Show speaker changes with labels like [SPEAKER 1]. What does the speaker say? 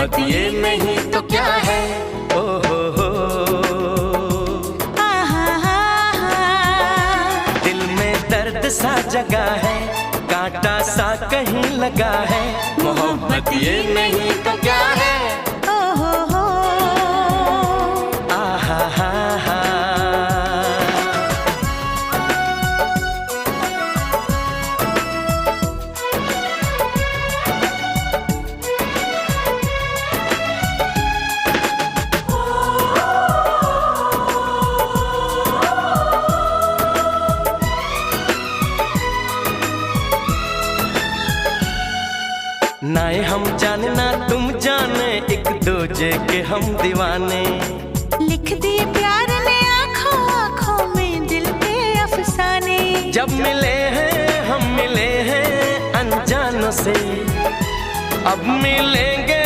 [SPEAKER 1] मोहब्बत ये नहीं तो क्या है। ओ हो दिल में दर्द सा जगा है, कांटा सा कहीं लगा है। मोहब्बत ये नहीं तो क्या है। ओ हो आहा हा हा। ना हम जाने ना तुम जाने, एक दूजे के हम दीवाने।
[SPEAKER 2] लिख दिए प्यार ने आँखों आँखों में दिल के अफसाने।
[SPEAKER 1] जब मिले हैं हम मिले हैं अनजानों से, अब मिलेंगे